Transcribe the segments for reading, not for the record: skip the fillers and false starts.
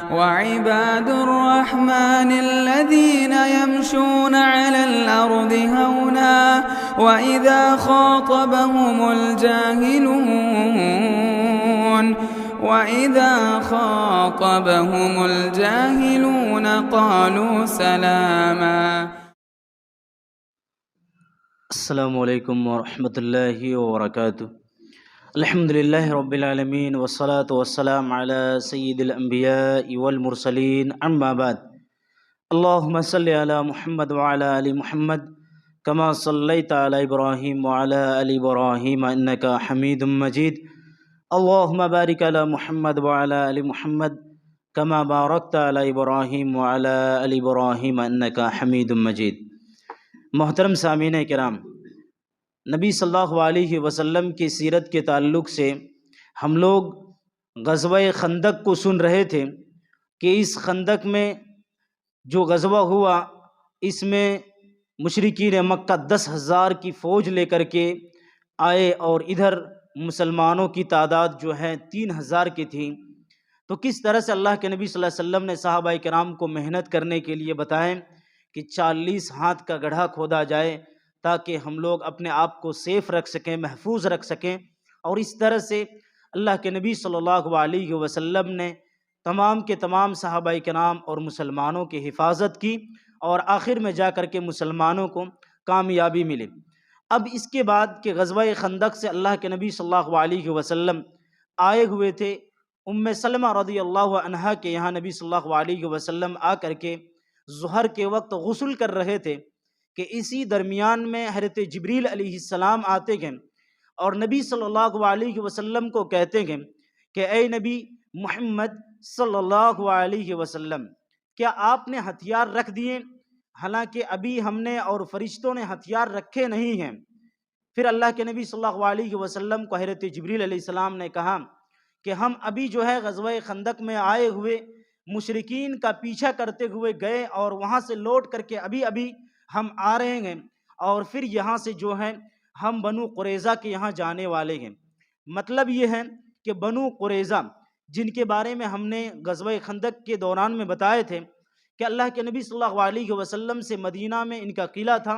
وعباد الرحمن الذين يمشون على الأرض هونا وإذا خاطبهم الجاهلون قالوا سلاما. السلام علیکم ورحمۃ اللہ وبرکاتہ. الحمد للہ رب العالمین والصلاة والسلام علی سید الانبیاء والمرسلین اما بعد. اللہم صلی علی محمد وعلی آل محمد کما صلیت علی ابراہیم وعلی آل ابراہیم انک حمید مجید. اللہم بارک علی محمد وعلی آل محمد کما بارکت علی ابراہیم وعلی آل ابراہیم انک حمید مجید. محترم سامعین کرام، نبی صلی اللہ علیہ وسلم کی سیرت کے تعلق سے ہم لوگ غزوہ خندق کو سن رہے تھے کہ اس خندق میں جو غزوہ ہوا اس میں مشرکین مکہ 10,000 کی فوج لے کر کے آئے اور ادھر مسلمانوں کی تعداد جو ہے 3,000 کی تھی. تو کس طرح سے اللہ کے نبی صلی اللہ علیہ وسلم نے صحابہ کرام کو محنت کرنے کے لیے بتائیں کہ 40 ہاتھ کا گڑھا کھودا جائے تاکہ ہم لوگ اپنے آپ کو سیف رکھ سکیں، محفوظ رکھ سکیں. اور اس طرح سے اللہ کے نبی صلی اللہ علیہ وسلم نے تمام کے تمام صحابہ کرام اور مسلمانوں کی حفاظت کی اور آخر میں جا کر کے مسلمانوں کو کامیابی ملی. اب اس کے بعد کہ غزوہ خندق سے اللہ کے نبی صلی اللہ علیہ وسلم آئے ہوئے تھے، ام سلمہ رضی اللہ عنہا کے یہاں نبی صلی اللہ علیہ وسلم آ کر کے ظہر کے وقت غسل کر رہے تھے کہ اسی درمیان میں حضرت جبریل علیہ السلام آتے ہیں اور نبی صلی اللہ علیہ وسلم کو کہتے ہیں کہ اے نبی محمد صلی اللہ علیہ وسلم، کیا آپ نے ہتھیار رکھ دیے؟ حالانکہ ابھی ہم نے اور فرشتوں نے ہتھیار رکھے نہیں ہیں. پھر اللہ کے نبی صلی اللہ علیہ وسلم کو حضرت جبریل علیہ السلام نے کہا کہ ہم ابھی جو ہے غزوہ خندق میں آئے ہوئے مشرکین کا پیچھا کرتے ہوئے گئے اور وہاں سے لوٹ کر کے ابھی ہم آ رہے ہیں اور پھر یہاں سے جو ہے ہم بنو قریظہ کے یہاں جانے والے ہیں. مطلب یہ ہے کہ بنو قریظہ جن کے بارے میں ہم نے غزوہ خندق کے دوران میں بتائے تھے کہ اللہ کے نبی صلی اللہ علیہ وسلم سے مدینہ میں ان کا قلعہ تھا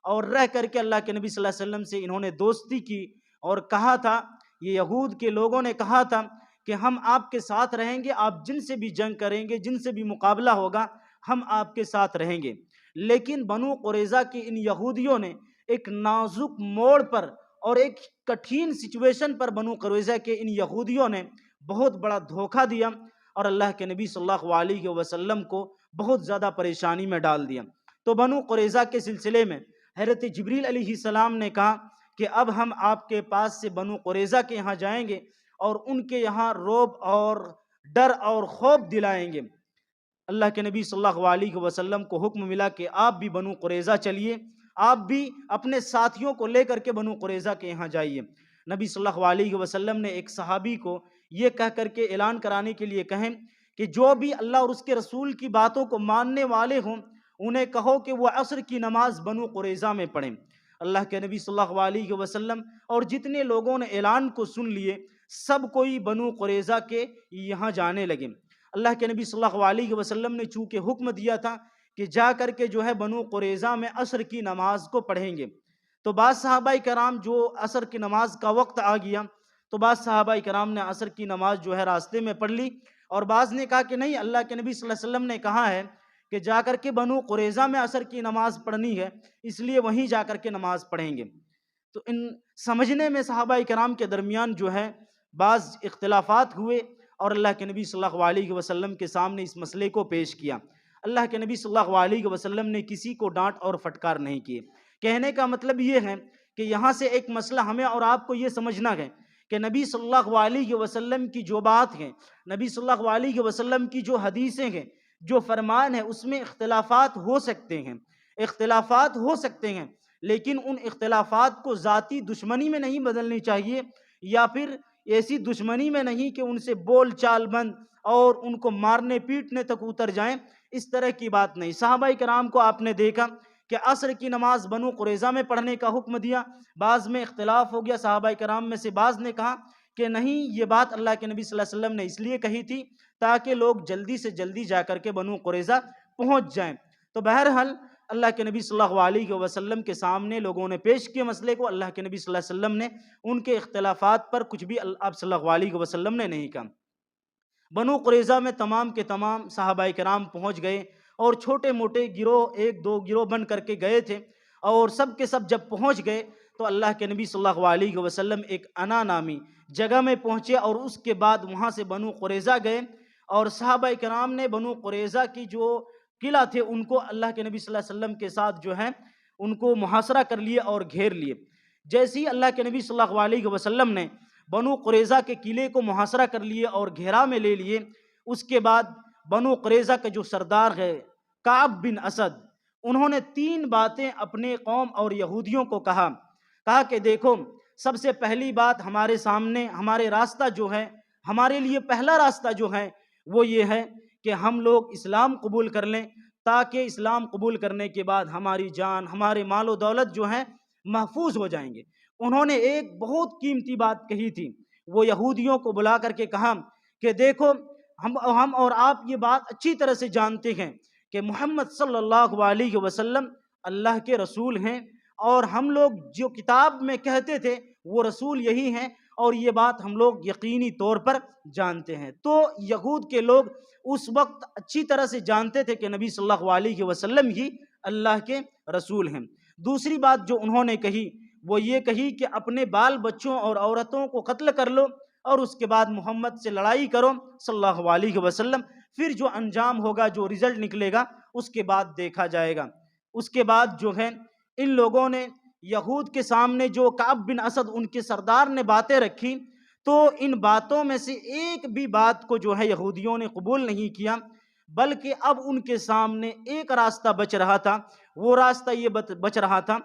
اور رہ کر کے اللہ کے نبی صلی اللہ علیہ وسلم سے انہوں نے دوستی کی اور کہا تھا، یہ یہود کے لوگوں نے کہا تھا کہ ہم آپ کے ساتھ رہیں گے، آپ جن سے بھی جنگ کریں گے، جن سے بھی مقابلہ ہوگا ہم آپ کے ساتھ رہیں گے. لیکن بنو قریظہ کے ان یہودیوں نے ایک نازک موڑ پر اور ایک کٹھین سچویشن پر بنو قریظہ کے ان یہودیوں نے بہت بڑا دھوکہ دیا اور اللہ کے نبی صلی اللہ علیہ وسلم کو بہت زیادہ پریشانی میں ڈال دیا. تو بنو قریظہ کے سلسلے میں حضرت جبریل علیہ السلام نے کہا کہ اب ہم آپ کے پاس سے بنو قریظہ کے یہاں جائیں گے اور ان کے یہاں رعب اور ڈر اور خوف دلائیں گے. اللہ کے نبی صلی اللہ علیہ وسلم کو حکم ملا کہ آپ بھی بنو قریظہ چلیے، آپ بھی اپنے ساتھیوں کو لے کر کے بنو قریظہ کے یہاں جائیے. نبی صلی اللہ علیہ وسلم نے ایک صحابی کو یہ کہہ کر کے اعلان کرانے کے لیے کہیں کہ جو بھی اللہ اور اس کے رسول کی باتوں کو ماننے والے ہوں انہیں کہو کہ وہ عصر کی نماز بنو قریظہ میں پڑھیں. اللہ کے نبی صلی اللہ علیہ وسلم اور جتنے لوگوں نے اعلان کو سن لیے سب کوئی بنو قریظہ کے یہاں جانے لگے. اللہ کے نبی صلی اللہ علیہ وسلم نے چونکہ حکم دیا تھا کہ جا کر کے جو ہے بنو قریظہ میں عصر کی نماز کو پڑھیں گے، تو بعض صحابہ کرام جو عصر کی نماز کا وقت آ گیا تو بعض صحابہ کرام نے عصر کی نماز جو ہے راستے میں پڑھ لی اور بعض نے کہا کہ نہیں، اللہ کے نبی صلی اللہ علیہ وسلم نے کہا ہے کہ جا کر کے بنو قریظہ میں عصر کی نماز پڑھنی ہے، اس لیے وہیں جا کر کے نماز پڑھیں گے. تو ان سمجھنے میں صحابہ کرام کے درمیان جو ہے بعض اختلافات ہوئے اور اللہ کے نبی صلی اللہ علیہ وسلم کے سامنے اس مسئلے کو پیش کیا. اللہ کے نبی صلی اللہ علیہ وسلم نے کسی کو ڈانٹ اور فٹکار نہیں کیے. کہنے کا مطلب یہ ہے کہ یہاں سے ایک مسئلہ ہمیں اور آپ کو یہ سمجھنا ہے کہ نبی صلی اللہ علیہ وسلم کی جو بات ہے، نبی صلی اللہ علیہ وسلم کی جو حدیثیں ہیں، جو فرمان ہے، اس میں اختلافات ہو سکتے ہیں لیکن ان اختلافات کو ذاتی دشمنی میں نہیں بدلنی چاہیے یا پھر ایسی دشمنی میں نہیں کہ ان سے بول چال بند اور ان کو مارنے پیٹنے تک اتر جائیں. اس طرح کی بات نہیں. صحابہ کرام کو آپ نے دیکھا کہ عصر کی نماز بنو قریظہ میں پڑھنے کا حکم دیا، بعض میں اختلاف ہو گیا. صحابہ کرام میں سے بعض نے کہا کہ نہیں، یہ بات اللہ کے نبی صلی اللہ علیہ وسلم نے اس لیے کہی تھی تاکہ لوگ جلدی سے جلدی جا کر کے بنو قریظہ پہنچ جائیں۔ تو بہرحال اللہ کے نبی صلی اللہ علیہ وسلم کے سامنے لوگوں نے پیش کیا مسئلے کو، اللہ کے نبی صلی اللہ علیہ وسلم نے ان کے اختلافات پر کچھ بھی آپ صلی اللہ علیہ وسلم نے نہیں کہا۔ بنو قریظہ میں تمام کے تمام صحابہ کرام پہنچ گئے اور چھوٹے موٹے گروہ ایک دو گروہ بن کر کے گئے تھے، اور سب کے سب جب پہنچ گئے تو اللہ کے نبی صلی اللہ علیہ وسلم ایک انا نامی جگہ میں پہنچے، اور اس کے بعد وہاں سے بنو قریظہ گئے، اور صحابہ کرام نے بنو قریظہ کی جو قلعہ تھے ان کو اللہ کے نبی صلی اللہ علیہ وسلم کے ساتھ جو ہے ان کو محاصرہ کر لیے اور گھیر لیے۔ جیسے ہی اللہ کے نبی صلی اللہ علیہ وسلم نے بنو قریظہ کے قلعے کو محاصرہ کر لیے اور گھیرا میں لے لیے، اس کے بعد بنو قریظہ کا جو سردار ہے کعب بن اسد، انہوں نے 3 باتیں اپنے قوم اور یہودیوں کو کہا کہ دیکھو، سب سے پہلی بات ہمارے سامنے ہمارے راستہ جو ہے، ہمارے لیے پہلا راستہ جو ہے وہ یہ ہے کہ ہم لوگ اسلام قبول کر لیں، تاکہ اسلام قبول کرنے کے بعد ہماری جان، ہمارے مال و دولت جو ہیں محفوظ ہو جائیں گے۔ انہوں نے ایک بہت قیمتی بات کہی تھی، وہ یہودیوں کو بلا کر کے کہا کہ دیکھو، ہم اور آپ یہ بات اچھی طرح سے جانتے ہیں کہ محمد صلی اللہ علیہ وسلم اللہ کے رسول ہیں، اور ہم لوگ جو کتاب میں کہتے تھے وہ رسول یہی ہیں، اور یہ بات ہم لوگ یقینی طور پر جانتے ہیں۔ تو یہود کے لوگ اس وقت اچھی طرح سے جانتے تھے کہ نبی صلی اللہ علیہ وسلم ہی اللہ کے رسول ہیں۔ دوسری بات جو انہوں نے کہی وہ یہ کہی کہ اپنے بال بچوں اور عورتوں کو قتل کر لو، اور اس کے بعد محمد سے لڑائی کرو صلی اللہ علیہ وسلم، پھر جو انجام ہوگا، جو رزلٹ نکلے گا، اس کے بعد دیکھا جائے گا۔ اس کے بعد جو ہے ان لوگوں نے یہود کے سامنے جو کعب بن اسد ان کے سردار نے باتیں رکھی، تو ان باتوں میں سے ایک بھی بات کو جو ہے یہودیوں نے قبول نہیں کیا، بلکہ اب ان کے سامنے ایک راستہ بچ رہا تھا۔ وہ راستہ یہ بچ رہا تھا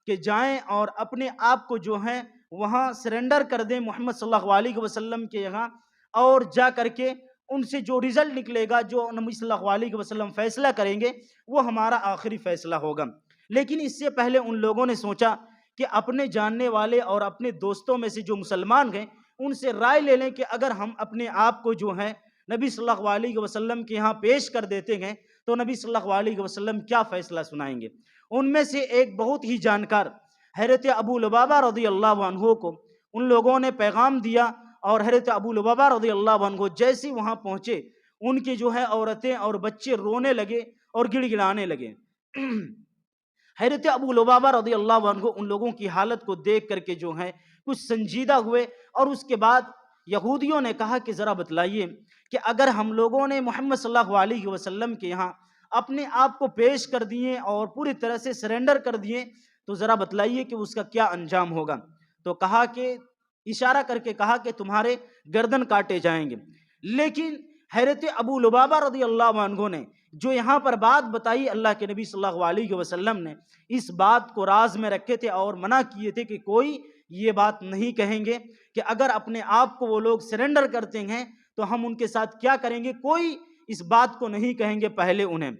کہ جائیں اور اپنے آپ کو جو ہے وہاں سرنڈر کر دیں محمد صلی اللہ علیہ وسلم کے یہاں، اور جا کر کے ان سے جو رزلٹ نکلے گا، جو نبی صلی اللہ علیہ وسلم فیصلہ کریں گے، وہ ہمارا آخری فیصلہ ہوگا۔ لیکن اس سے پہلے ان لوگوں نے سوچا کہ اپنے جاننے والے اور اپنے دوستوں میں سے جو مسلمان ہیں ان سے رائے لے لیں کہ اگر ہم اپنے آپ کو جو ہے نبی صلی اللہ علیہ وسلم کے ہاں پیش کر دیتے ہیں تو نبی صلی اللہ علیہ وسلم کیا فیصلہ سنائیں گے۔ ان میں سے ایک بہت ہی جانکار حضرت ابو لبابہ رضی اللہ عنہ کو ان لوگوں نے پیغام دیا، اور حضرت ابو لبابہ رضی اللہ عنہ جیسے وہاں پہنچے، ان کی جو ہے عورتیں اور بچے رونے لگے اور گڑ گڑانے لگے۔ حضرت ابو لبابہ رضی اللہ عنہ ان لوگوں کی حالت کو دیکھ کر کے جو ہے کچھ سنجیدہ ہوئے، اور اس کے بعد یہودیوں نے کہا کہ ذرا بتلائیے کہ اگر ہم لوگوں نے محمد صلی اللہ علیہ وسلم کے یہاں اپنے آپ کو پیش کر دیے اور پوری طرح سے سرنڈر کر دیے تو ذرا بتلائیے کہ اس کا کیا انجام ہوگا۔ تو کہا کہ اشارہ کر کے کہا کہ تمہارے گردن کاٹے جائیں گے۔ لیکن حضرت ابو لبابہ رضی اللہ عنہ نے جو یہاں پر بات بتائی، اللہ کے نبی صلی اللہ علیہ وسلم نے اس بات کو راز میں رکھے تھے اور منع کیے تھے کہ کوئی یہ بات نہیں کہیں گے کہ اگر اپنے آپ کو وہ لوگ سرنڈر کرتے ہیں تو ہم ان کے ساتھ کیا کریں گے، کوئی اس بات کو نہیں کہیں گے پہلے انہیں۔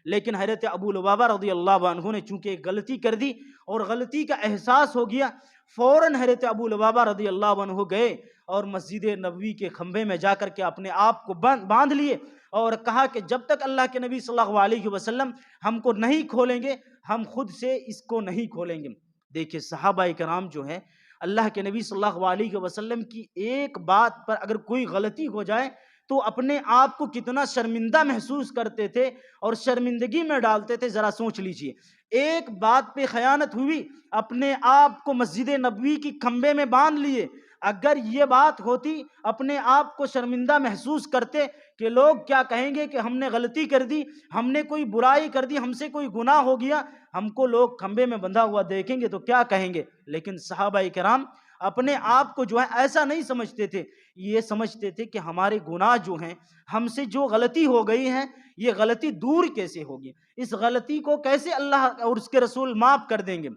لیکن حضرت ابو لبابہ رضی اللہ عنہ نے چونکہ ایک غلطی کر دی اور غلطی کا احساس ہو گیا، فوراً حضرت ابو لبابہ رضی اللہ عنہ گئے اور مسجد نبوی کے کھمبے میں جا کر کے اپنے آپ کو باندھ لیے اور کہا کہ جب تک اللہ کے نبی صلی اللہ علیہ وسلم ہم کو نہیں کھولیں گے، ہم خود سے اس کو نہیں کھولیں گے۔ دیکھیں صحابہ کرام جو ہے اللہ کے نبی صلی اللہ علیہ وسلم کی ایک بات پر اگر کوئی غلطی ہو جائے تو اپنے آپ کو کتنا شرمندہ محسوس کرتے تھے اور شرمندگی میں ڈالتے تھے، ذرا سوچ لیجئے۔ ایک بات پہ خیانت ہوئی، اپنے آپ کو مسجد نبوی کی کھمبے میں باندھ لیے۔ اگر یہ بات ہوتی، اپنے آپ کو شرمندہ محسوس کرتے کہ لوگ کیا کہیں گے کہ ہم نے غلطی کر دی، ہم نے کوئی برائی کر دی، ہم سے کوئی گناہ ہو گیا، ہم کو لوگ کھمبے میں بندھا ہوا دیکھیں گے تو کیا کہیں گے۔ لیکن صحابہ کرام اپنے آپ کو جو ہے ایسا نہیں سمجھتے تھے، یہ سمجھتے تھے کہ ہمارے گناہ جو ہیں، ہم سے جو غلطی ہو گئی ہے، یہ غلطی دور کیسے ہوگی، اس غلطی کو کیسے اللہ اور اس کے رسول معاف کر دیں گے۔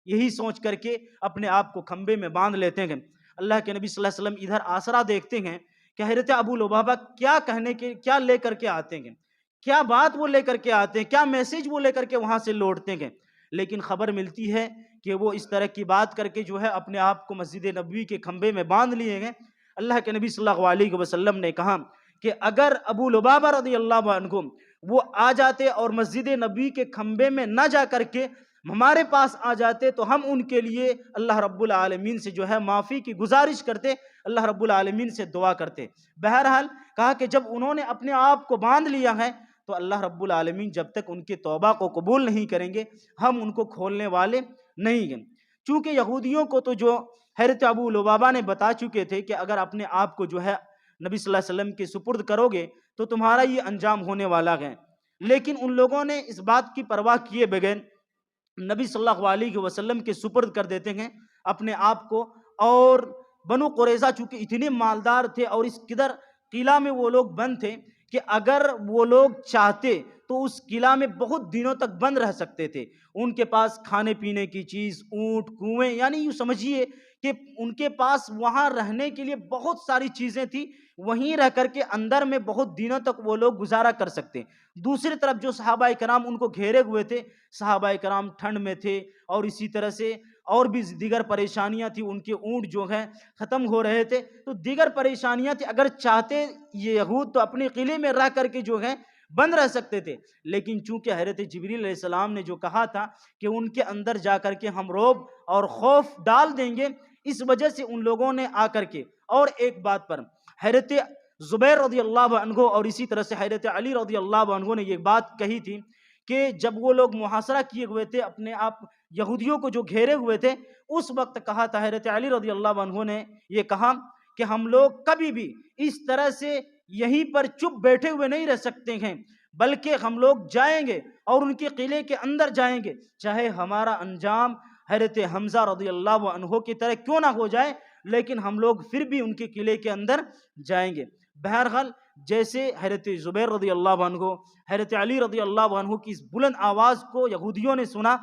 یہی سوچ کر کے اپنے آپ کو کھمبے میں باندھ لیتے ہیں۔ اللہ کے نبی صلی اللہ علیہ وسلم ادھر آسرا دیکھتے ہیں کہ حضرت ابو لبابہ کیا لے کر کے آتے ہیں، کیا بات وہ لے کر کے آتے ہیں، کیا میسج وہ لے کر کے وہاں سے لوٹتے ہیں۔ لیکن خبر ملتی ہے کہ وہ اس طرح کی بات کر کے جو ہے اپنے آپ کو مسجد نبوی کے کھمبے میں باندھ لیے گئے۔ اللہ کے نبی صلی اللہ علیہ وسلم نے کہا کہ اگر ابو لبابہ رضی اللہ عنہ وہ آ جاتے اور مسجد نبی کے کھمبے میں نہ جا کر کے ہمارے پاس آ جاتے تو ہم ان کے لیے اللہ رب العالمین سے جو ہے معافی کی گزارش کرتے، اللہ رب العالمین سے دعا کرتے۔ بہرحال کہا کہ جب انہوں نے اپنے آپ کو باندھ لیا ہے تو اللہ رب العالمین جب تک ان کے توبہ کو قبول نہیں کریں گے ہم ان کو کھولنے والے نہیں ہیں۔ چونکہ یہودیوں کو تو جو حضرت ابو لبابہ نے بتا چکے تھے کہ اگر اپنے آپ کو جو ہے نبی صلی اللہ علیہ وسلم کے سپرد کرو گے تو تمہارا یہ انجام ہونے والا ہے، لیکن ان لوگوں نے اس بات کی پرواہ کیے بغیر نبی صلی اللہ علیہ وسلم کے سپرد کر دیتے ہیں اپنے آپ کو۔ اور بنو قریظہ چونکہ اتنے مالدار تھے اور اس قدر قلعہ میں وہ لوگ بند تھے کہ اگر وہ لوگ چاہتے تو اس قلعہ میں بہت دنوں تک بند رہ سکتے تھے۔ ان کے پاس کھانے پینے کی چیز، اونٹ، کنویں، یعنی یوں سمجھیے کہ ان کے پاس وہاں رہنے کے لیے بہت ساری چیزیں تھیں، وہیں رہ کر کے اندر میں بہت دنوں تک وہ لوگ گزارا کر سکتے۔ دوسری طرف جو صحابہ کرام ان کو گھیرے ہوئے تھے، صحابہ کرام ٹھنڈ میں تھے اور اسی طرح سے اور بھی دیگر پریشانیاں تھیں، ان کے اونٹ جو ہیں ختم ہو رہے تھے، تو دیگر پریشانیاں تھیں۔ اگر چاہتے یہ یہود تو اپنے قلعے میں رہ کر کے جو ہے بند رہ سکتے تھے، لیکن چونکہ حضرت جبریل علیہ السلام نے جو کہا تھا کہ ان کے اندر جا کر کے ہم رعب اور خوف ڈال دیں گے، اس وجہ سے ان لوگوں نے آ کر کے اور ایک بات پر حضرت زبیر رضی اللہ عنہ اور اسی طرح سے حضرت علی رضی اللہ عنہ نے یہ بات کہی تھی کہ جب وہ لوگ محاصرہ کیے ہوئے تھے، اپنے آپ یہودیوں کو جو گھیرے ہوئے تھے، اس وقت کہا تھا حضرت علی رضی اللہ عنہ نے یہ کہا کہ ہم لوگ کبھی بھی اس طرح سے یہیں پر چپ بیٹھے ہوئے نہیں رہ سکتے ہیں، بلکہ ہم لوگ جائیں گے اور ان کے قلعے کے اندر جائیں گے، چاہے ہمارا انجام حضرت حمزہ رضی اللہ عنہ کی طرح کیوں نہ ہو جائے، لیکن ہم لوگ پھر بھی ان کے قلعے کے اندر جائیں گے۔ بہرحال جیسے حضرت زبیر رضی اللہ عنہ حضرت علی رضی اللہ عنہ کی اس بلند آواز کو یہودیوں نے سنا،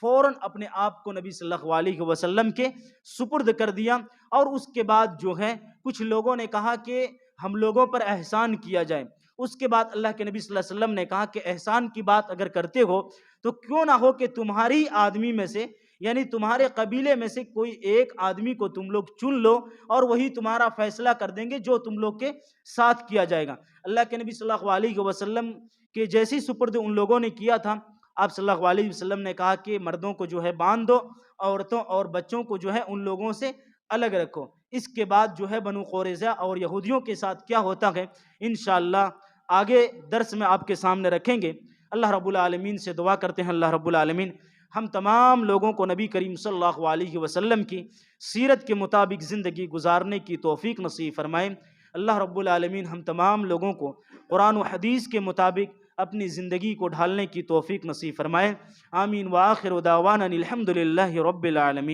فوراً اپنے آپ کو نبی صلی اللہ علیہ وسلم کے سپرد کر دیا۔ اور اس کے بعد جو ہے کچھ لوگوں نے کہا کہ ہم لوگوں پر احسان کیا جائے۔ اس کے بعد اللہ کے نبی صلی اللہ علیہ وسلم نے کہا کہ احسان کی بات اگر کرتے ہو تو کیوں نہ ہو کہ تمہاری آدمی میں سے، یعنی تمہارے قبیلے میں سے کوئی ایک آدمی کو تم لوگ چن لو اور وہی تمہارا فیصلہ کر دیں گے جو تم لوگ کے ساتھ کیا جائے گا۔ اللہ کے نبی صلی اللہ علیہ وسلم کے جیسی سپرد ان لوگوں نے کیا تھا، آپ صلی اللہ علیہ وسلم نے کہا کہ مردوں کو جو ہے باندھ دو، عورتوں اور بچوں کو جو ہے ان لوگوں سے الگ رکھو۔ اس کے بعد جو ہے بنو قریظہ اور یہودیوں کے ساتھ کیا ہوتا ہے انشاءاللہ آگے درس میں آپ کے سامنے رکھیں گے۔ اللہ رب العالمین سے دعا کرتے ہیں اللہ رب العالمین ہم تمام لوگوں کو نبی کریم صلی اللہ علیہ وسلم کی سیرت کے مطابق زندگی گزارنے کی توفیق نصیب فرمائیں۔ اللہ رب العالمین ہم تمام لوگوں کو قرآن و حدیث کے مطابق اپنی زندگی کو ڈھالنے کی توفیق نصیب فرمائیں۔ آمین وآخر دعوانا الحمد للہ رب العالمین۔